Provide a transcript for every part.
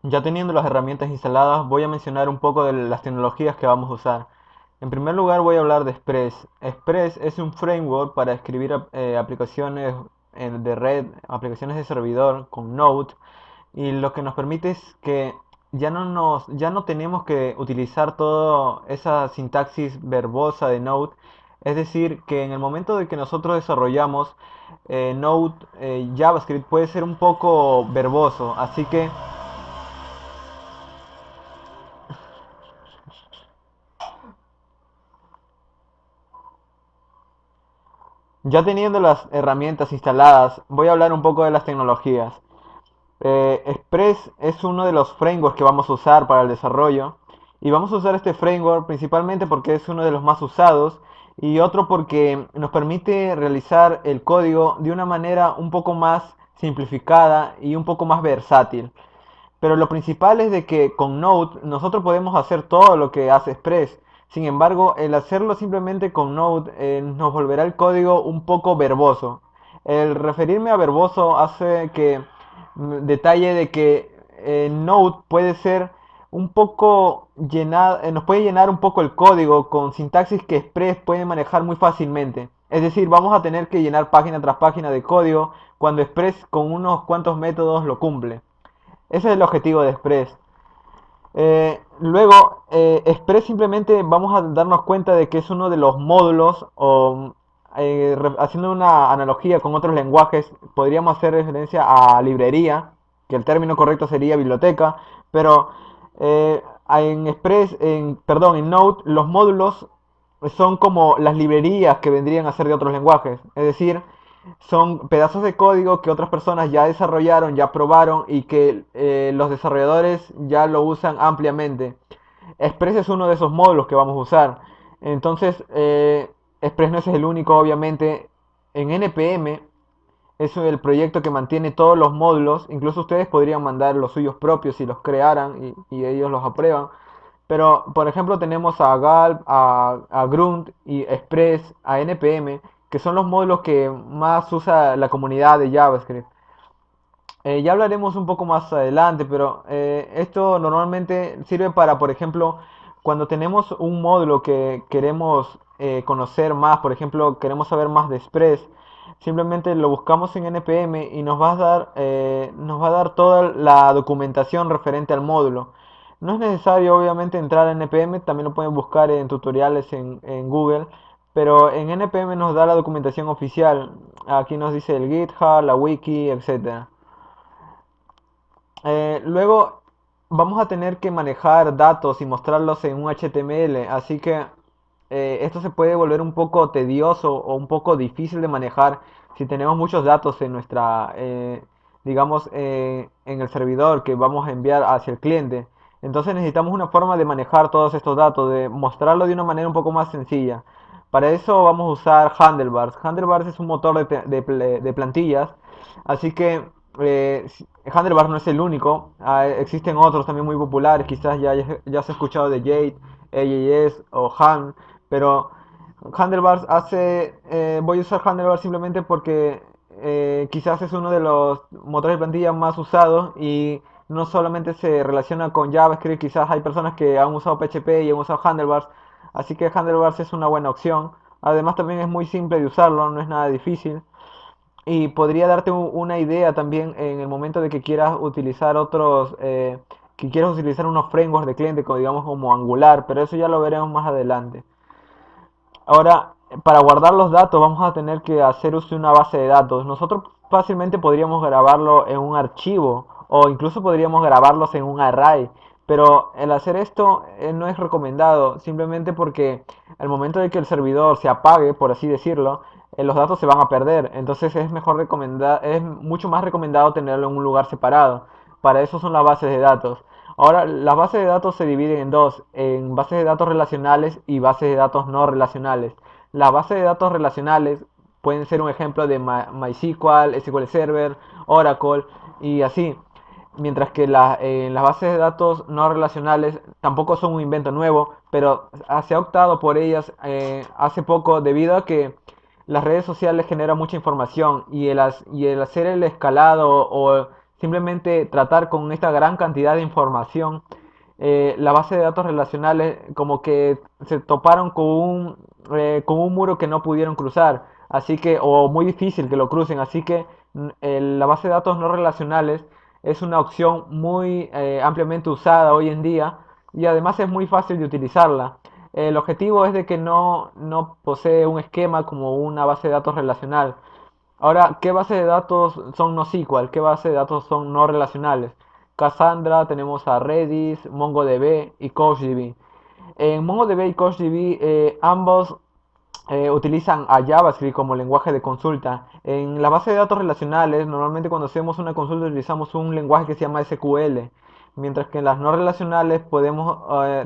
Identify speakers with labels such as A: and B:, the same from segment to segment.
A: Ya teniendo las herramientas instaladas, voy a mencionar un poco de las tecnologías que vamos a usar. En primer lugar, voy a hablar de Express. Express es un framework para escribir aplicaciones de red, aplicaciones de servidor con Node, y lo que nos permite es que ya no tenemos que utilizar toda esa sintaxis verbosa de Node. Es decir, que en el momento de que nosotros desarrollamos Node, JavaScript puede ser un poco verboso, así que ya teniendo las herramientas instaladas, voy a hablar un poco de las tecnologías. Express es uno de los frameworks que vamos a usar para el desarrollo, y vamos a usar este framework principalmente porque es uno de los más usados, y otro porque nos permite realizar el código de una manera un poco más simplificada y un poco más versátil. Pero lo principal es de que con Node nosotros podemos hacer todo lo que hace Express. Sin embargo, el hacerlo simplemente con Node nos volverá el código un poco verboso. El referirme a verboso hace que detalle de que Node puede ser un poco llenado, nos puede llenar un poco el código con sintaxis que Express puede manejar muy fácilmente. Es decir, vamos a tener que llenar página tras página de código cuando Express con unos cuantos métodos lo cumple. Ese es el objetivo de Express. Luego, Express simplemente vamos a darnos cuenta de que es uno de los módulos, o haciendo una analogía con otros lenguajes, podríamos hacer referencia a librería, que el término correcto sería biblioteca, pero en Express, perdón, en Node, los módulos son como las librerías que vendrían a ser de otros lenguajes. Es decir, son pedazos de código que otras personas ya desarrollaron, ya probaron y que los desarrolladores ya lo usan ampliamente. Express es uno de esos módulos que vamos a usar. Entonces, Express no es el único, obviamente. En NPM es el proyecto que mantiene todos los módulos. Incluso ustedes podrían mandar los suyos propios si los crearan y ellos los aprueban. Pero, por ejemplo, tenemos a Galp, a Grunt y Express, a NPM, que son los módulos que más usa la comunidad de JavaScript. Ya hablaremos un poco más adelante, pero esto normalmente sirve para, por ejemplo, cuando tenemos un módulo que queremos conocer más, por ejemplo, queremos saber más de Express, simplemente lo buscamos en NPM y nos va a dar toda la documentación referente al módulo. No es necesario, obviamente, entrar a NPM, también lo pueden buscar en tutoriales en Google, pero en NPM nos da la documentación oficial. Aquí nos dice el GitHub, la wiki, etcétera. Luego vamos a tener que manejar datos y mostrarlos en un HTML, así que esto se puede volver un poco tedioso o un poco difícil de manejar si tenemos muchos datos en digamos, en el servidor que vamos a enviar hacia el cliente. Entonces necesitamos una forma de manejar todos estos datos, de mostrarlo de una manera un poco más sencilla. Para eso vamos a usar Handlebars. Handlebars es un motor de plantillas, así que Handlebar no es el único, existen otros también muy populares, quizás ya se ha escuchado de Jade, AJS o Han, pero voy a usar Handlebar simplemente porque quizás es uno de los motores de plantilla más usados y no solamente se relaciona con JavaScript, quizás hay personas que han usado PHP y han usado Handlebars, así que Handlebars es una buena opción. Además también es muy simple de usarlo, no es nada difícil. Y podría darte una idea también en el momento de que quieras utilizar que quieras utilizar unos frameworks de cliente, como digamos como Angular, pero eso ya lo veremos más adelante. Ahora, para guardar los datos vamos a tener que hacer uso de una base de datos. Nosotros fácilmente podríamos grabarlo en un archivo o incluso podríamos grabarlos en un array, pero el hacer esto no es recomendado simplemente porque al momento de que el servidor se apague, por así decirlo, los datos se van a perder. Entonces es mucho más recomendado tenerlo en un lugar separado. Para eso son las bases de datos. Ahora, las bases de datos se dividen en dos, en bases de datos relacionales y bases de datos no relacionales. Las bases de datos relacionales pueden ser un ejemplo de MySQL, SQL Server, Oracle y así. Mientras que las bases de datos no relacionales tampoco son un invento nuevo, pero se ha optado por ellas hace poco debido a que las redes sociales generan mucha información y y el hacer el escalado o simplemente tratar con esta gran cantidad de información. La base de datos relacionales como que se toparon con un muro que no pudieron cruzar, así que, o muy difícil que lo crucen, así que la base de datos no relacionales es una opción muy ampliamente usada hoy en día y además es muy fácil de utilizarla. El objetivo es de que no posee un esquema como una base de datos relacional. Ahora, ¿qué base de datos son NoSQL? ¿Qué base de datos son no relacionales? Cassandra, tenemos a Redis, MongoDB y CouchDB. En MongoDB y CouchDB ambos utilizan a JavaScript como lenguaje de consulta. En la base de datos relacionales, normalmente cuando hacemos una consulta utilizamos un lenguaje que se llama SQL, mientras que en las no relacionales podemos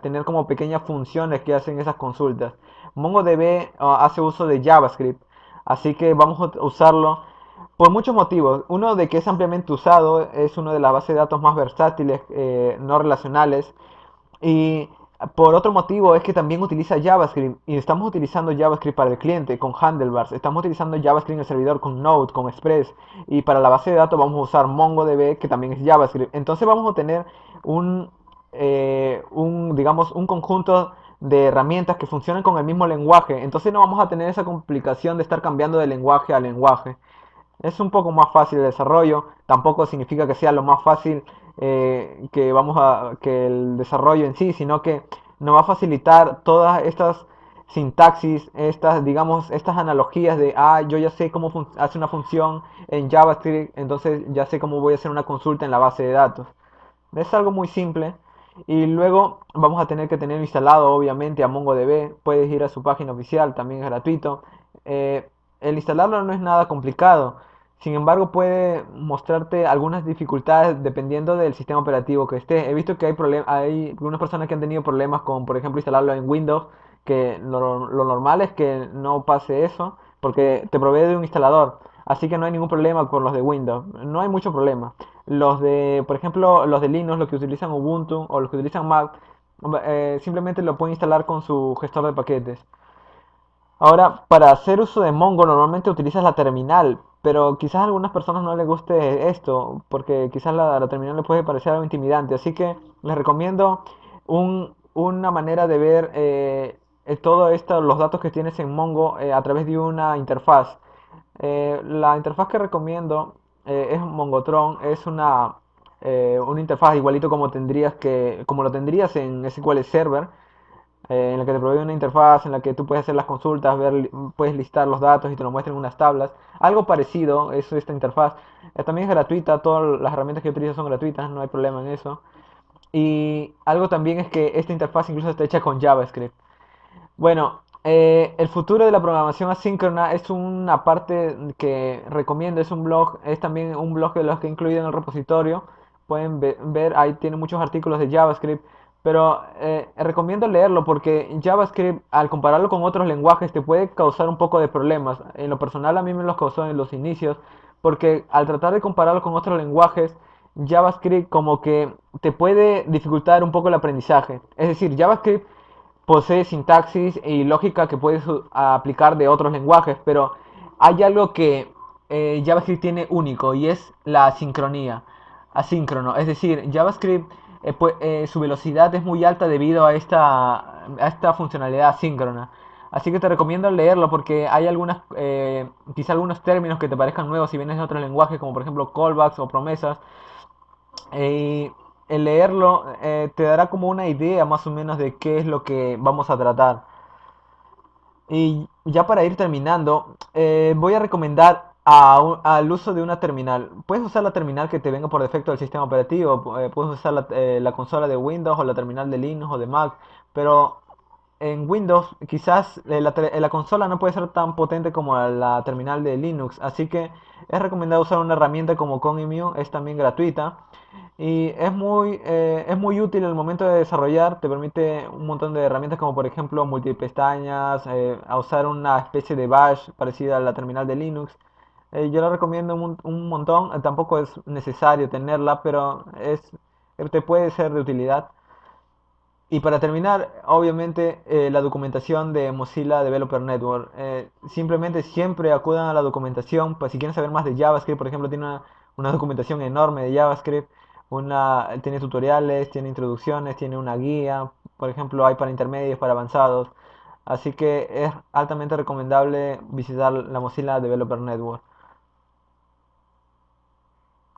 A: tener como pequeñas funciones que hacen esas consultas. MongoDB hace uso de JavaScript, así que vamos a usarlo por muchos motivos. Uno de que es ampliamente usado, es una de las bases de datos más versátiles, no relacionales, y por otro motivo es que también utiliza JavaScript y estamos utilizando JavaScript para el cliente con handlebars, estamos utilizando JavaScript en el servidor con Node, con Express y para la base de datos vamos a usar MongoDB que también es JavaScript. Entonces vamos a tener un, digamos, un conjunto de herramientas que funcionan con el mismo lenguaje. Entonces no vamos a tener esa complicación de estar cambiando de lenguaje a lenguaje. Es un poco más fácil el desarrollo, tampoco significa que sea lo más fácil que el desarrollo en sí, sino que nos va a facilitar todas estas sintaxis, estas, digamos, estas analogías de, yo ya sé cómo hace una función en JavaScript, entonces ya sé cómo voy a hacer una consulta en la base de datos. Es algo muy simple. Y luego vamos a tener que tener instalado obviamente a MongoDB. Puedes ir a su página oficial, también es gratuito. Eh, el instalarlo no es nada complicado. Sin embargo, puede mostrarte algunas dificultades dependiendo del sistema operativo que esté. He visto que hay algunas personas que han tenido problemas con, por ejemplo, instalarlo en Windows, que lo normal es que no pase eso, porque te provee de un instalador. Así que no hay ningún problema con los de Windows. No hay mucho problema. Los de, por ejemplo, los de Linux, los que utilizan Ubuntu o los que utilizan Mac, simplemente lo pueden instalar con su gestor de paquetes. Ahora, para hacer uso de Mongo normalmente utilizas la terminal, pero quizás a algunas personas no les guste esto, porque quizás la terminal les puede parecer algo intimidante. Así que les recomiendo una manera de ver todo esto, los datos que tienes en Mongo a través de una interfaz. La interfaz que recomiendo es Mongotron, es una interfaz igualito como lo tendrías en SQL Server, en la que te provee una interfaz en la que tú puedes hacer las consultas, puedes listar los datos y te lo muestran en unas tablas. Algo parecido es esta interfaz. También es gratuita, todas las herramientas que utilizo son gratuitas, no hay problema en eso. Y algo también es que esta interfaz incluso está hecha con JavaScript. Bueno, el futuro de la programación asíncrona es una parte que recomiendo, es un blog, es también un blog de los que he incluido en el repositorio. Pueden ver, ahí tiene muchos artículos de JavaScript, pero recomiendo leerlo porque JavaScript, al compararlo con otros lenguajes, te puede causar un poco de problemas. En lo personal, a mí me los causó en los inicios, porque al tratar de compararlo con otros lenguajes, JavaScript como que te puede dificultar un poco el aprendizaje. Es decir, JavaScript posee sintaxis y lógica que puedes aplicar de otros lenguajes, pero hay algo que JavaScript tiene único y es la sincronía, asíncrono. Es decir, JavaScript, su velocidad es muy alta debido a esta funcionalidad asíncrona. Así que te recomiendo leerlo porque hay quizá algunos términos que te parezcan nuevos si vienes de otros lenguajes, como por ejemplo callbacks o promesas, y el leerlo te dará como una idea más o menos de qué es lo que vamos a tratar. Y ya para ir terminando, voy a recomendar al uso de una terminal. Puedes usar la terminal que te venga por defecto del sistema operativo, puedes usar la consola de Windows o la terminal de Linux o de Mac, pero en Windows quizás la consola no puede ser tan potente como la terminal de Linux, así que es recomendado usar una herramienta como Conemu, es también gratuita y es muy útil en el momento de desarrollar, te permite un montón de herramientas como por ejemplo multipestañas, a usar una especie de bash parecida a la terminal de Linux. Yo la recomiendo un montón, tampoco es necesario tenerla, pero te puede ser de utilidad. Y para terminar, obviamente, la documentación de Mozilla Developer Network. Simplemente siempre acudan a la documentación, pues si quieren saber más de JavaScript, por ejemplo, tiene una documentación enorme de JavaScript, tiene tutoriales, tiene introducciones, tiene una guía, por ejemplo, hay para intermedios, para avanzados. Así que es altamente recomendable visitar la Mozilla Developer Network.